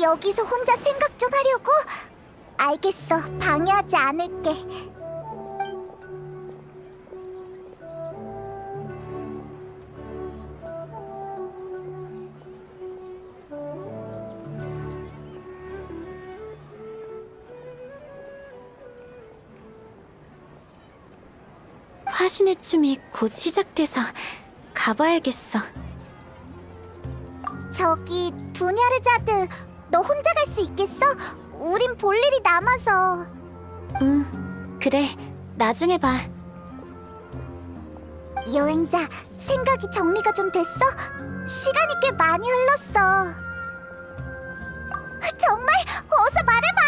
여기서 혼자 생각 좀 하려고? 알겠어, 방해하지 않을게. 화신의 춤이 곧 시작돼서 가봐야겠어. 저기, 두냐르자드, 너 혼자 갈 수 있겠어? 우린 볼 일이 남아서. 그래. 나중에 봐. 여행자, 생각이 정리가 좀 됐어? 시간이 꽤 많이 흘렀어. 정말? 어서 말해봐!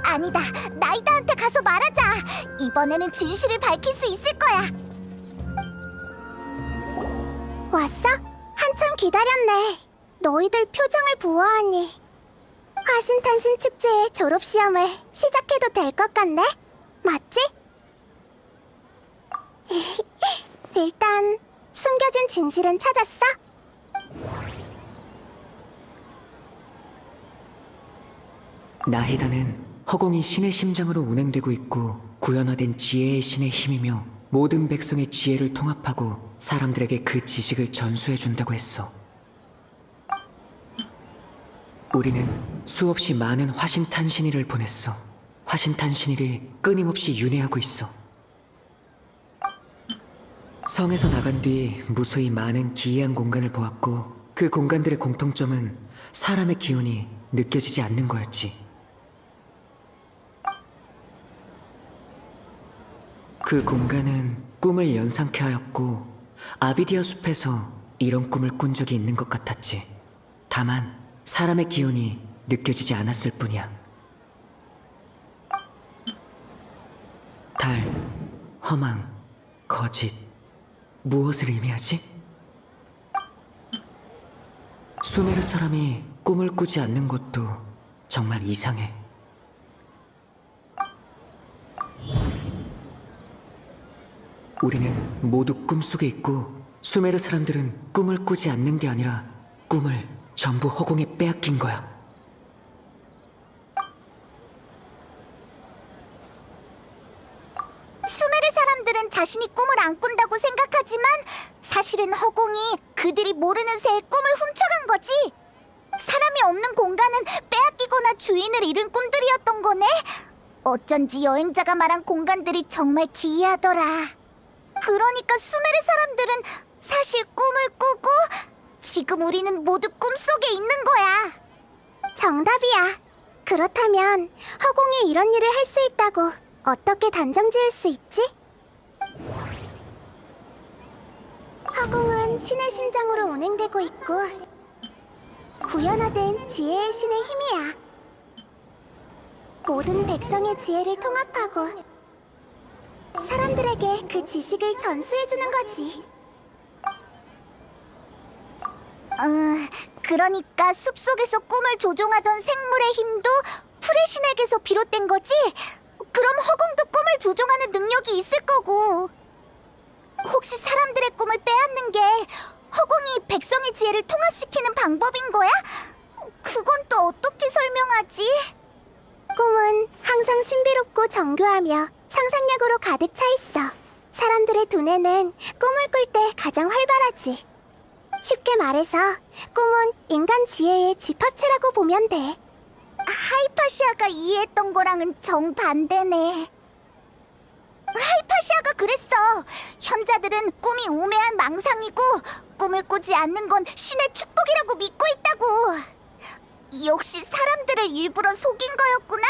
아니다, 나이다한테 가서 말하자. 이번에는 진실을 밝힐 수 있을 거야. 왔어? 한참 기다렸네. 너희들 표정을 보아하니 화신탄신 축제의 졸업시험을 시작해도 될 것 같네? 맞지? 일단 숨겨진 진실은 찾았어? 나히다는 허공이 신의 심장으로 운행되고 있고 구현화된 지혜의 신의 힘이며 모든 백성의 지혜를 통합하고 사람들에게 그 지식을 전수해준다고 했어. 우리는 수없이 많은 화신탄신일을 보냈어. 화신탄신일이 끊임없이 윤회하고 있어. 성에서 나간 뒤 무수히 많은 기이한 공간을 보았고 그 공간들의 공통점은 사람의 기운이 느껴지지 않는 거였지. 그 공간은 꿈을 연상케 하였고 아비디아 숲에서 이런 꿈을 꾼 적이 있는 것 같았지. 다만 사람의 기운이 느껴지지 않았을 뿐이야. 달, 허망, 거짓, 무엇을 의미하지? 수메르 사람이 꿈을 꾸지 않는 것도 정말 이상해. 우리는 모두 꿈속에 있고 수메르 사람들은 꿈을 꾸지 않는 게 아니라 꿈을 전부 허공에 빼앗긴 거야. 수메르 사람들은 자신이 꿈을 안 꾼다고 생각하지만 사실은 허공이 그들이 모르는 새에 꿈을 훔쳐간 거지. 사람이 없는 공간은 빼앗기거나 주인을 잃은 꿈들이었던 거네. 어쩐지 여행자가 말한 공간들이 정말 기이하더라. 그러니까 수메르 사람들은 사실 꿈을 꾸고 지금 우리는 모두 꿈속에 있는 거야. 정답이야. 그렇다면 허공에 이런 일을 할 수 있다고 어떻게 단정 지을 수 있지? 허공은 신의 심장으로 운행되고 있고 구현화된 지혜의 신의 힘이야. 모든 백성의 지혜를 통합하고 사람들에게 그 지식을 전수해주는 거지. 그러니까 숲속에서 꿈을 조종하던 생물의 힘도 풀의 신에게서 비롯된 거지? 그럼 허공도 꿈을 조종하는 능력이 있을 거고. 혹시 사람들의 꿈을 빼앗는 게 허공이 백성의 지혜를 통합시키는 방법인 거야? 그건 또 어떻게 설명하지? 꿈은 항상 신비롭고 정교하며 상상력으로 가득 차 있어. 사람들의 두뇌는 꿈을 꿀 때 가장 활발하지. 쉽게 말해서 꿈은 인간 지혜의 집합체라고 보면 돼. 하이파시아가 이해했던 거랑은 정반대네. 하이파시아가 그랬어. 현자들은 꿈이 우매한 망상이고 꿈을 꾸지 않는 건 신의 축복이라고 믿고 있다고. 역시 사람들을 일부러 속인 거였구나.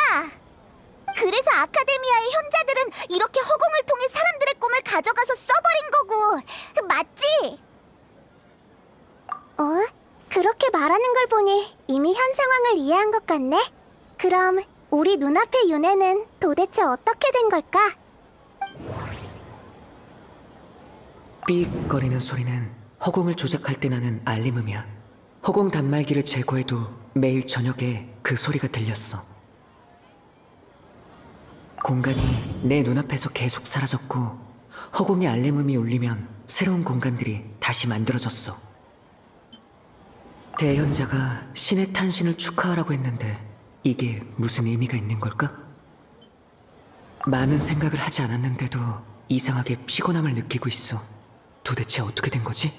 그래서 아카데미아의 현자들은 이렇게 허공을 통해 사람들의 꿈을 가져가서 써버린 거고. 맞지? 그렇게 말하는 걸 보니 이미 현 상황을 이해한 것 같네. 그럼 우리 눈앞의 윤회는 도대체 어떻게 된 걸까? 삑거리는 소리는 허공을 조작할 때 나는 알림음이야. 허공 단말기를 제거해도 매일 저녁에 그 소리가 들렸어. 공간이 내 눈앞에서 계속 사라졌고 허공의 알림음이 울리면 새로운 공간들이 다시 만들어졌어. 대현자가 신의 탄신을 축하하라고 했는데 이게 무슨 의미가 있는 걸까? 많은 생각을 하지 않았는데도 이상하게 피곤함을 느끼고 있어. 도대체 어떻게 된 거지?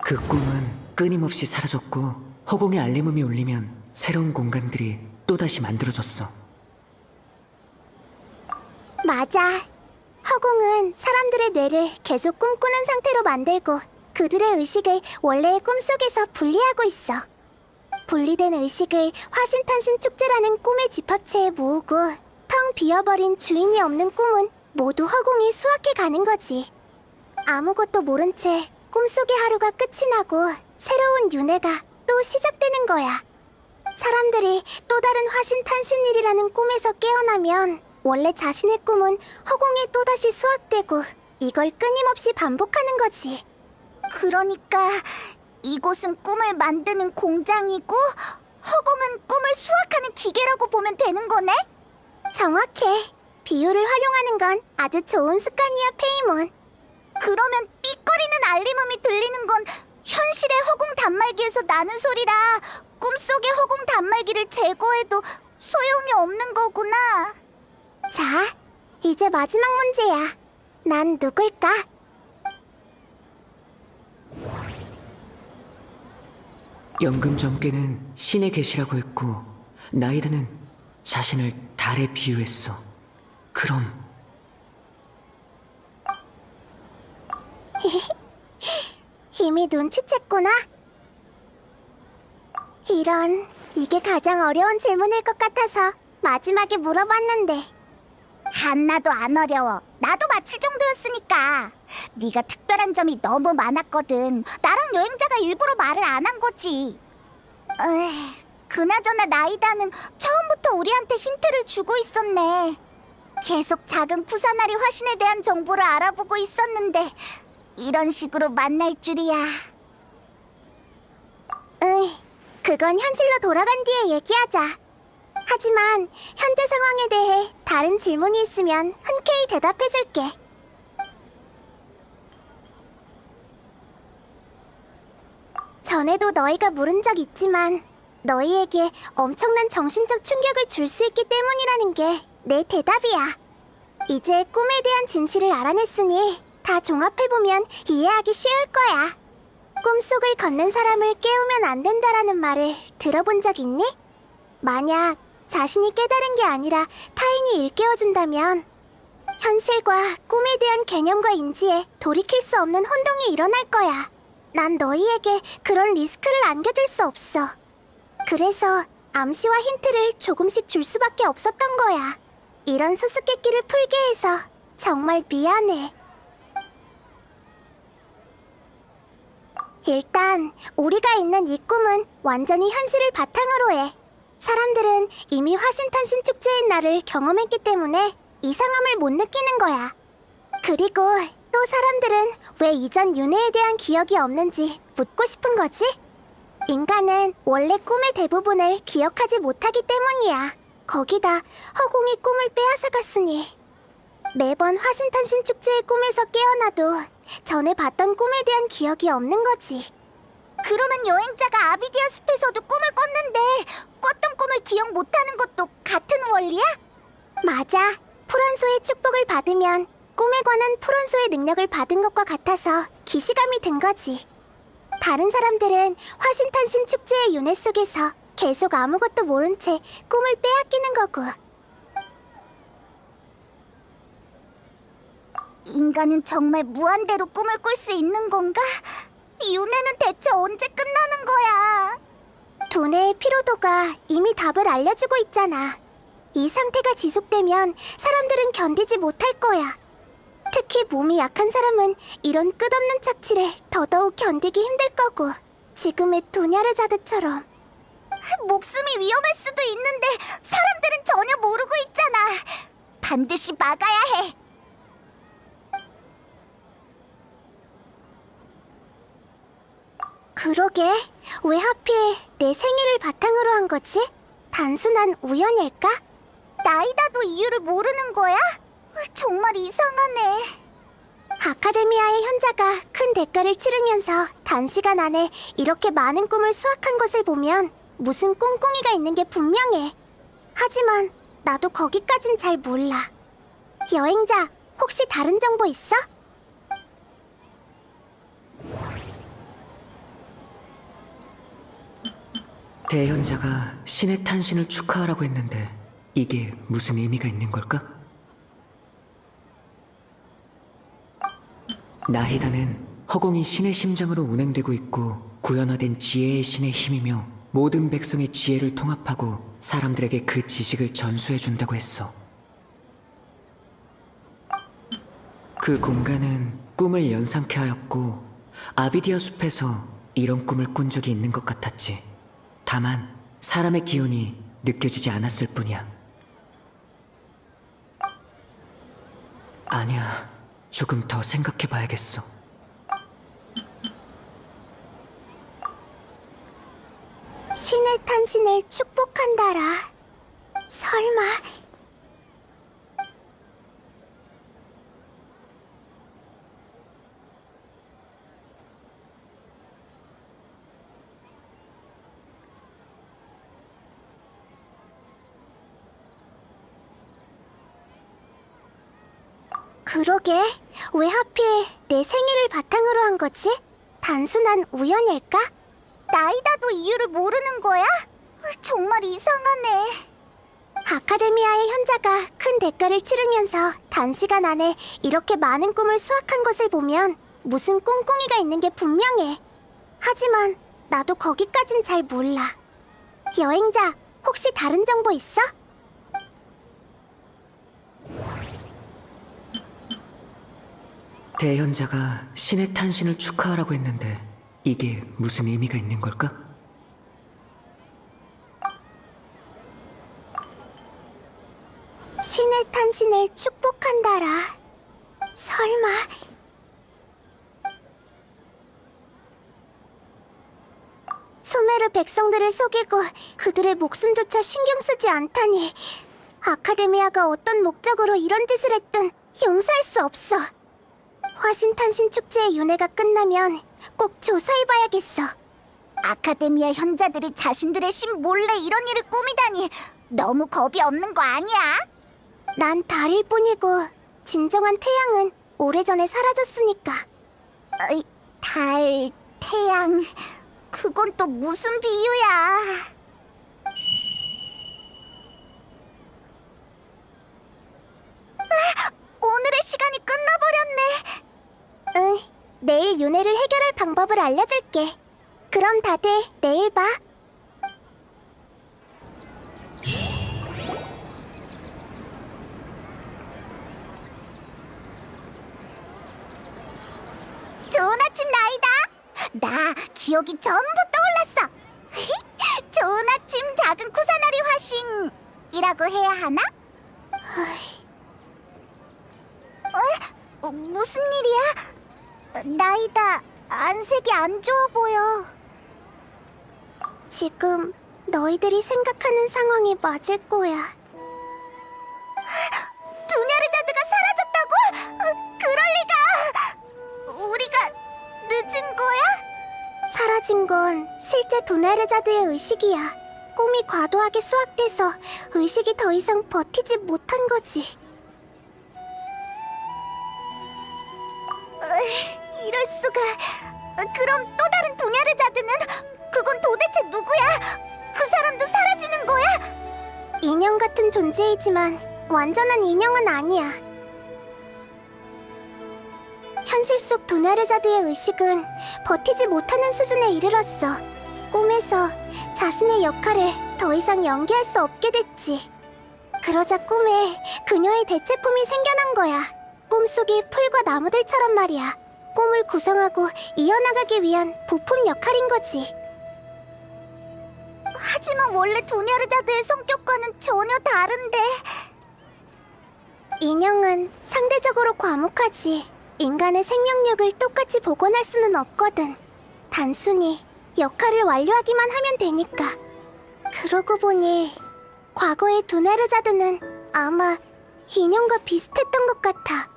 그 꿈은 끊임없이 사라졌고 허공에 알림음이 울리면 새로운 공간들이 또다시 만들어졌어. 맞아. 허공은 사람들의 뇌를 계속 꿈꾸는 상태로 만들고 그들의 의식을 원래의 꿈속에서 분리하고 있어. 분리된 의식을 화신탄신 축제라는 꿈의 집합체에 모으고 텅 비어버린 주인이 없는 꿈은 모두 허공이 수확해 가는 거지. 아무것도 모른 채 꿈속의 하루가 끝이 나고 새로운 윤회가 또 시작되는 거야. 사람들이 또 다른 화신탄신일이라는 꿈에서 깨어나면 원래 자신의 꿈은 허공에 또다시 수확되고 이걸 끊임없이 반복하는 거지. 그러니까 이곳은 꿈을 만드는 공장이고 허공은 꿈을 수확하는 기계라고 보면 되는 거네? 정확해. 비유를 활용하는 건 아주 좋은 습관이야, 페이몬. 그러면 삐거리는 알림음이 들리는 건 현실의 허공 단말기에서 나는 소리라 꿈속의 허공 단말기를 제거해도 소용이 없는 거구나. 자, 이제 마지막 문제야. 난 누굴까? 연금점괘는 신의 계시라고 했고 나이다는 자신을 달에 비유했어. 그럼 이미 눈치챘구나. 이게 가장 어려운 질문일 것 같아서 마지막에 물어봤는데. 하나도 안 어려워. 나도 맞힐 정도였으니까. 네가 특별한 점이 너무 많았거든. 나랑 여행자가 일부러 말을 안 한 거지. 그나저나 나이다는 처음부터 우리한테 힌트를 주고 있었네. 계속 작은 쿠사나리 화신에 대한 정보를 알아보고 있었는데 이런 식으로 만날 줄이야. 그건 현실로 돌아간 뒤에 얘기하자. 하지만 현재 상황에 대해 다른 질문이 있으면 흔쾌히 대답해줄게. 전에도 너희가 물은 적 있지만 너희에게 엄청난 정신적 충격을 줄 수 있기 때문이라는 게 내 대답이야. 이제 꿈에 대한 진실을 알아냈으니 다 종합해보면 이해하기 쉬울 거야. 꿈속을 걷는 사람을 깨우면 안 된다라는 말을 들어본 적 있니? 만약 자신이 깨달은 게 아니라 타인이 일깨워준다면 현실과 꿈에 대한 개념과 인지에 돌이킬 수 없는 혼동이 일어날 거야. 난 너희에게 그런 리스크를 안겨둘 수 없어. 그래서 암시와 힌트를 조금씩 줄 수밖에 없었던 거야. 이런 수수께끼를 풀게 해서 정말 미안해. 일단 우리가 있는 이 꿈은 완전히 현실을 바탕으로 해. 사람들은 이미 화신탄신 축제인 날을 경험했기 때문에 이상함을 못 느끼는 거야. 그리고 또 사람들은 왜 이전 윤회에 대한 기억이 없는지 묻고 싶은 거지? 인간은 원래 꿈의 대부분을 기억하지 못하기 때문이야. 거기다 허공이 꿈을 빼앗아갔으니 매번 화신탄신 축제의 꿈에서 깨어나도 전에 봤던 꿈에 대한 기억이 없는 거지. 그러면 여행자가 아비디아 숲에서도 꿈을 꿨는데 꿨던 꿈을 기억 못하는 것도 같은 원리야? 맞아. 푸른소의 축복을 받으면 꿈에 관한 푸른소의 능력을 받은 것과 같아서 기시감이 든 거지. 다른 사람들은 화신탄신 축제의 윤회 속에서 계속 아무것도 모른 채 꿈을 빼앗기는 거고. 인간은 정말 무한대로 꿈을 꿀 수 있는 건가? 이 윤회는 대체 언제 끝나는 거야? 두뇌의 피로도가 이미 답을 알려주고 있잖아. 이 상태가 지속되면 사람들은 견디지 못할 거야. 특히 몸이 약한 사람은 이런 끝없는 착취를 더더욱 견디기 힘들 거고, 지금의 두냐르자드처럼. 목숨이 위험할 수도 있는데 사람들은 전혀 모르고 있잖아. 반드시 막아야 해. 그러게, 왜 하필 내 생일을 바탕으로 한 거지? 단순한 우연일까? 나이다도 이유를 모르는 거야? 정말 이상하네. 아카데미아의 현자가 큰 대가를 치르면서 단시간 안에 이렇게 많은 꿈을 수확한 것을 보면 무슨 꿍꿍이가 있는 게 분명해. 하지만 나도 거기까진 잘 몰라. 여행자, 혹시 다른 정보 있어? 대현자가 신의 탄신을 축하하라고 했는데 이게 무슨 의미가 있는 걸까? 나히다는 허공이 신의 심장으로 운행되고 있고 구현화된 지혜의 신의 힘이며 모든 백성의 지혜를 통합하고 사람들에게 그 지식을 전수해준다고 했어. 그 공간은 꿈을 연상케 하였고 아비디아 숲에서 이런 꿈을 꾼 적이 있는 것 같았지. 다만 사람의 기운이 느껴지지 않았을 뿐이야. 아니야, 조금 더 생각해봐야겠어. 신의 탄신을 축복한다라. 설마... 그러게, 왜 하필 내 생일을 바탕으로 한 거지? 단순한 우연일까? 나이다도 이유를 모르는 거야? 정말 이상하네. 아카데미아의 현자가 큰 대가를 치르면서 단시간 안에 이렇게 많은 꿈을 수확한 것을 보면 무슨 꿍꿍이가 있는 게 분명해. 하지만 나도 거기까진 잘 몰라. 여행자, 혹시 다른 정보 있어? 대현자가 신의 탄신을 축하하라고 했는데 이게 무슨 의미가 있는 걸까? 신의 탄신을 축복한다라. 설마... 수메르 백성들을 속이고 그들의 목숨조차 신경 쓰지 않다니. 아카데미아가 어떤 목적으로 이런 짓을 했든 용서할 수 없어. 화신탄신 축제의 윤회가 끝나면 꼭 조사해봐야겠어. 아카데미아 현자들이 자신들의 신 몰래 이런 일을 꾸미다니 너무 겁이 없는 거 아니야? 난 달일 뿐이고 진정한 태양은 오래전에 사라졌으니까. 달, 태양... 그건 또 무슨 비유야? 오늘의 시간이 끝나버렸네. 응, 내일 윤회를 해결할 방법을 알려줄게. 그럼 다들 내일 봐. 좋은 아침, 나이다. 나 기억이 전부 떠올랐어. 좋은 아침, 작은 쿠사나리 화신이라고 해야 하나? 무슨 일이야? 나이다, 안색이 안 좋아 보여. 지금 너희들이 생각하는 상황이 맞을 거야. 두냐르자드가 사라졌다고? 그럴 리가! 우리가 늦은 거야? 사라진 건 실제 두냐르자드의 의식이야. 꿈이 과도하게 수확돼서 의식이 더 이상 버티지 못한 거지. 이럴 수가. 그럼 또 다른 두냐르자드는? 그건 도대체 누구야? 그 사람도 사라지는 거야? 인형 같은 존재이지만 완전한 인형은 아니야. 현실 속 두냐르자드의 의식은 버티지 못하는 수준에 이르렀어. 꿈에서 자신의 역할을 더 이상 연기할 수 없게 됐지. 그러자 꿈에 그녀의 대체품이 생겨난 거야. 꿈속의 풀과 나무들처럼 말이야. 꿈을 구성하고 이어나가기 위한 부품 역할인 거지. 하지만 원래 두냐르자드의 성격과는 전혀 다른데. 인형은 상대적으로 과묵하지. 인간의 생명력을 똑같이 복원할 수는 없거든. 단순히 역할을 완료하기만 하면 되니까. 그러고 보니 과거의 두냐르자드는 아마 인형과 비슷했던 것 같아.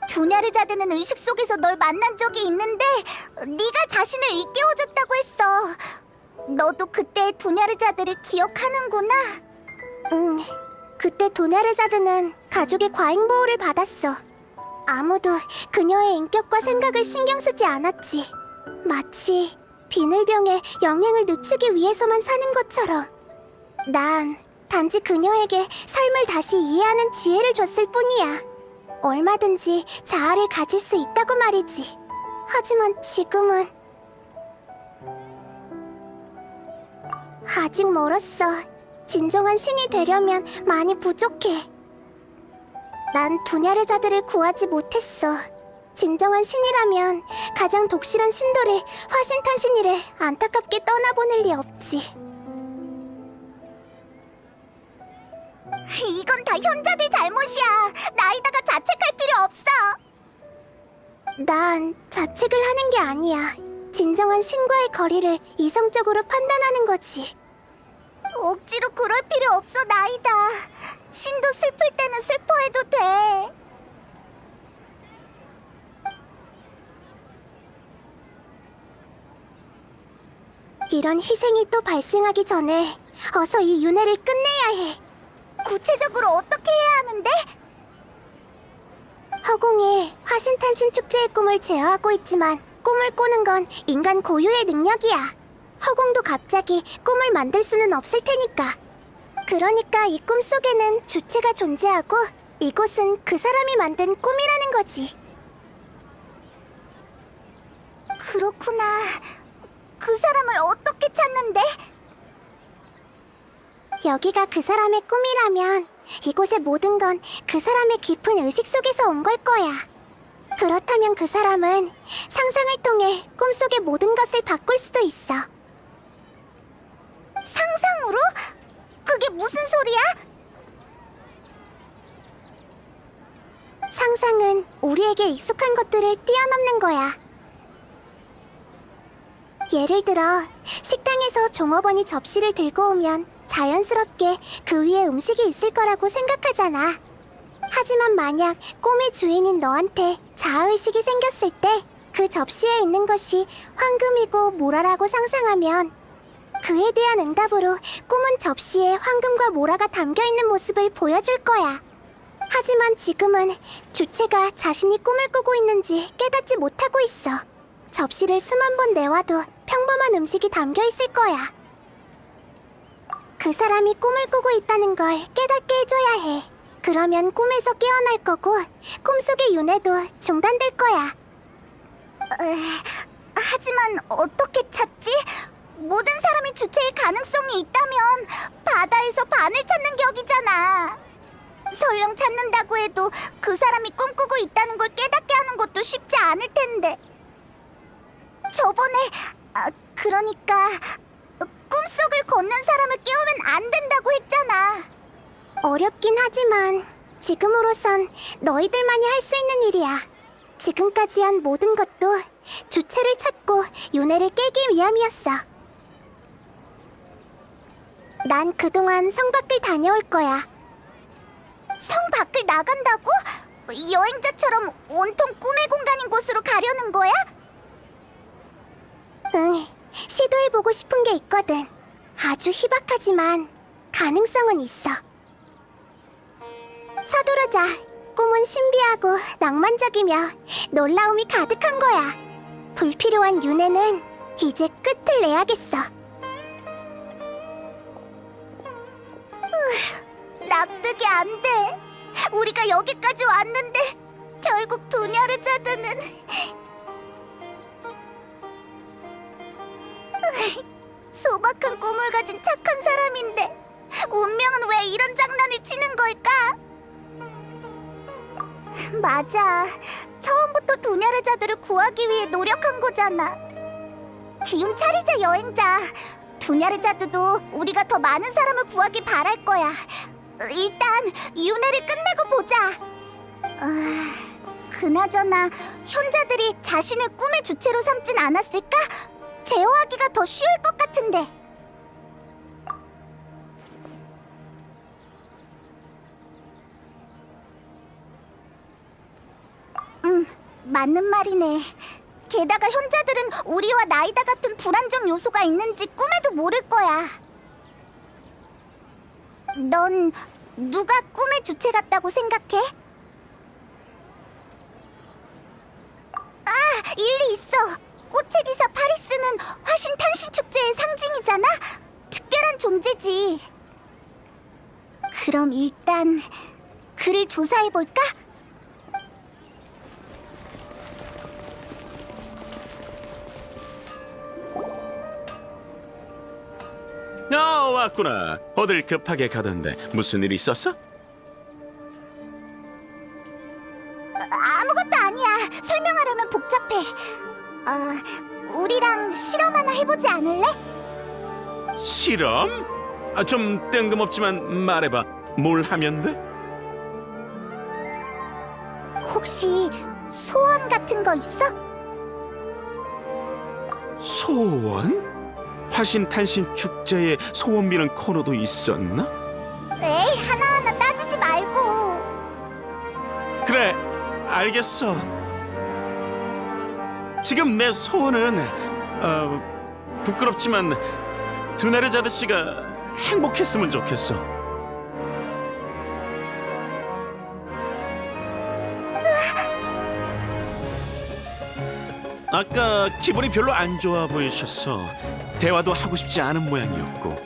두냐르자드는 의식 속에서 널 만난 적이 있는데 네가 자신을 일깨워줬다고 했어. 너도 그때 두냐르자드를 기억하는구나. 응, 그때 두냐르자드는 가족의 과잉 보호를 받았어. 아무도 그녀의 인격과 생각을 신경 쓰지 않았지. 마치 비늘병에 영양을 늦추기 위해서만 사는 것처럼. 난 단지 그녀에게 삶을 다시 이해하는 지혜를 줬을 뿐이야. 얼마든지 자아를 가질 수 있다고 말이지. 하지만 지금은 아직 멀었어. 진정한 신이 되려면 많이 부족해. 난 두냐르자드를 구하지 못했어. 진정한 신이라면 가장 독실한 신도를 화신탄신일에 안타깝게 떠나보낼 리 없지. 이건 다 현자들 잘못이야. 나이다가 자책할 필요 없어. 난 자책을 하는 게 아니야. 진정한 신과의 거리를 이성적으로 판단하는 거지. 억지로 그럴 필요 없어, 나이다. 신도 슬플 때는 슬퍼해도 돼. 이런 희생이 또 발생하기 전에 어서 이 윤회를 끝내야 해. 구체적으로 어떻게 해야 하는데? 허공에 화신탄신 축제의 꿈을 제어하고 있지만 꿈을 꾸는 건 인간 고유의 능력이야. 허공도 갑자기 꿈을 만들 수는 없을 테니까. 그러니까 이 꿈 속에는 주체가 존재하고 이곳은 그 사람이 만든 꿈이라는 거지. 그렇구나. 그 사람을 어떻게 찾는데? 여기가 그 사람의 꿈이라면 이곳의 모든 건 그 사람의 깊은 의식 속에서 온 걸 거야. 그렇다면 그 사람은 상상을 통해 꿈속의 모든 것을 바꿀 수도 있어. 상상으로? 그게 무슨 소리야? 상상은 우리에게 익숙한 것들을 뛰어넘는 거야. 예를 들어 식당에서 종업원이 접시를 들고 오면 자연스럽게 그 위에 음식이 있을 거라고 생각하잖아. 하지만 만약 꿈의 주인인 너한테 자아의식이 생겼을 때 그 접시에 있는 것이 황금이고 모라라고 상상하면 그에 대한 응답으로 꿈은 접시에 황금과 모라가 담겨있는 모습을 보여줄 거야. 하지만 지금은 주체가 자신이 꿈을 꾸고 있는지 깨닫지 못하고 있어. 접시를 수만 번 내와도 평범한 음식이 담겨있을 거야. 그 사람이 꿈을 꾸고 있다는 걸 깨닫게 해줘야 해. 그러면 꿈에서 깨어날 거고 꿈속의 윤회도 중단될 거야. 하지만 어떻게 찾지? 모든 사람이 주체일 가능성이 있다면 바다에서 반을 찾는 격이잖아. 설령 찾는다고 해도 그 사람이 꿈꾸고 있다는 걸 깨닫게 하는 것도 쉽지 않을 텐데. 저번에 그러니까 꿈속을 걷는 사람을 깨우면 안 된다고 했잖아. 어렵긴 하지만 지금으로선 너희들만이 할 수 있는 일이야. 지금까지 한 모든 것도 주체를 찾고 윤회를 깨기 위함이었어. 난 그동안 성 밖을 다녀올 거야. 성 밖을 나간다고? 여행자처럼 온통 꿈의 공간인 곳으로 가려는 거야? 응, 시도해보고 싶은 게 있거든. 아주 희박하지만 가능성은 있어. 서두르자. 꿈은 신비하고 낭만적이며 놀라움이 가득한 거야. 불필요한 윤회는 이제 끝을 내야겠어. 납득이 안 돼. 우리가 여기까지 왔는데 결국 두냐르자드는 소박한 꿈을 가진 착한 사람인데 운명은 왜 이런 장난을 치는 걸까? 맞아. 처음부터 두냐르자드를 구하기 위해 노력한 거잖아. 기운 차리자, 여행자. 두냐르자드도 우리가 더 많은 사람을 구하길 바랄 거야. 일단 윤회를 끝내고 보자. 그나저나 현자들이 자신을 꿈의 주체로 삼진 않았을까? 제어하기가 더 쉬울 것 같은데. 맞는 말이네. 게다가 현자들은 우리와 나이다 같은 불안정 요소가 있는지 꿈에도 모를 거야. 넌 누가 꿈의 주체 같다고 생각해? 아, 일리 있어. 꽃의 기사 파리스는 화신 탄신 축제의 상징이잖아. 특별한 존재지. 그럼 일단 그를 조사해 볼까? 왔구나. 어딜 급하게 가던데 무슨 일 있었어? 아무것도 아니야. 설명하려면 복잡해. 우리랑 실험 하나 해보지 않을래? 실험? 좀 뜬금없지만 말해봐. 뭘 하면 돼? 혹시 소원 같은 거 있어? 소원? 화신탄신 축제에 소원 비는 코너도 있었나? 에이, 하나하나 따지지 말고. 그래, 알겠어. 지금 내 소원은 부끄럽지만 두나르자드 씨가 행복했으면 좋겠어. 아까 기분이 별로 안 좋아 보이셨어. 대화도 하고 싶지 않은 모양이었고.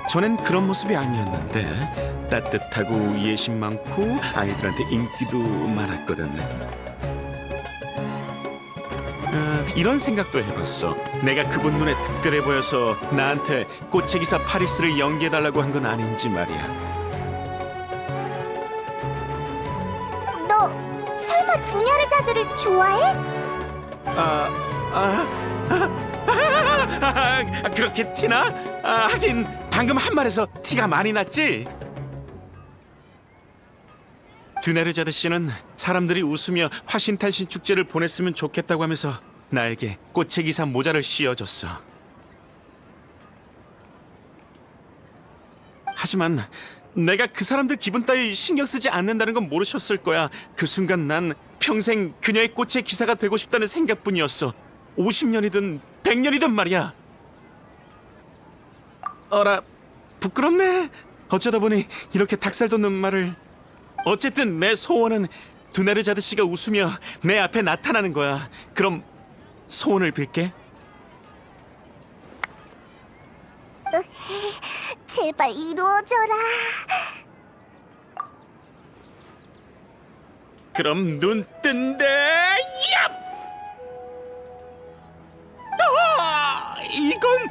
전엔 그런 모습이 아니었는데 따뜻하고 예심 많고 아이들한테 인기도 많았거든. 이런 생각도 해봤어. 내가 그분 눈에 특별해 보여서 나한테 꽃의 기사 파리스를 연기해달라고 한 건 아닌지 말이야. 너 설마 두냐르자들을 좋아해? 그렇게 티나? 하긴 방금 한 말에서 티가 많이 났지? 두네르자드 씨는 사람들이 웃으며 화신탄신 축제를 보냈으면 좋겠다고 하면서 나에게 꽃의 기사 모자를 씌워줬어. 하지만 내가 그 사람들 기분 따위 신경 쓰지 않는다는 건 모르셨을 거야. 그 순간 난 평생 그녀의 꽃의 기사가 되고 싶다는 생각뿐이었어. 50년이든 100년이든 말이야. 어라, 부끄럽네. 어쩌다 보니 이렇게 닭살 돋는 말을. 어쨌든 내 소원은 두네르자드 씨가 웃으며 내 앞에 나타나는 거야. 그럼 소원을 빌게. 제발 이루어져라. 그럼 눈 뜬대. 얍! 이건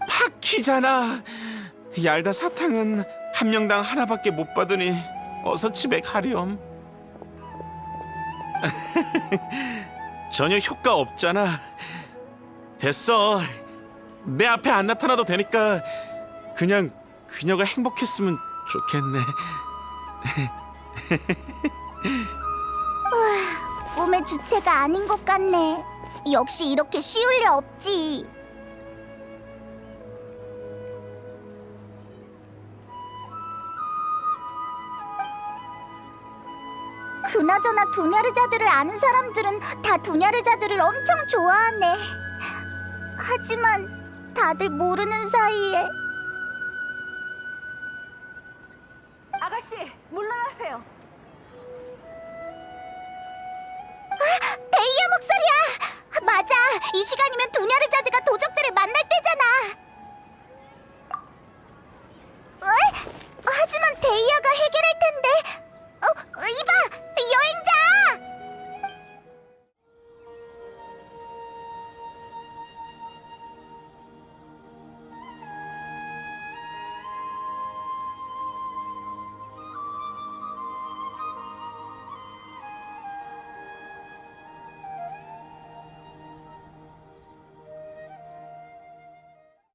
파키잖아. 얄다 사탕은 한 명당 하나밖에 못 받으니 어서 집에 가렴. 전혀 효과 없잖아. 됐어. 내 앞에 안 나타나도 되니까 그냥 그녀가 행복했으면 좋겠네. 꿈의 주체가 아닌 것 같네. 역시 이렇게 쉬울 리 없지. 그나저나 두냐르자들을 아는 사람들은 다 두냐르자들을 엄청 좋아하네. 하지만 다들 모르는 사이에. 아가씨, 물러나세요. 데이아 목소리야! 맞아! 이 시간이면 두냐르자드가 도적들을 만날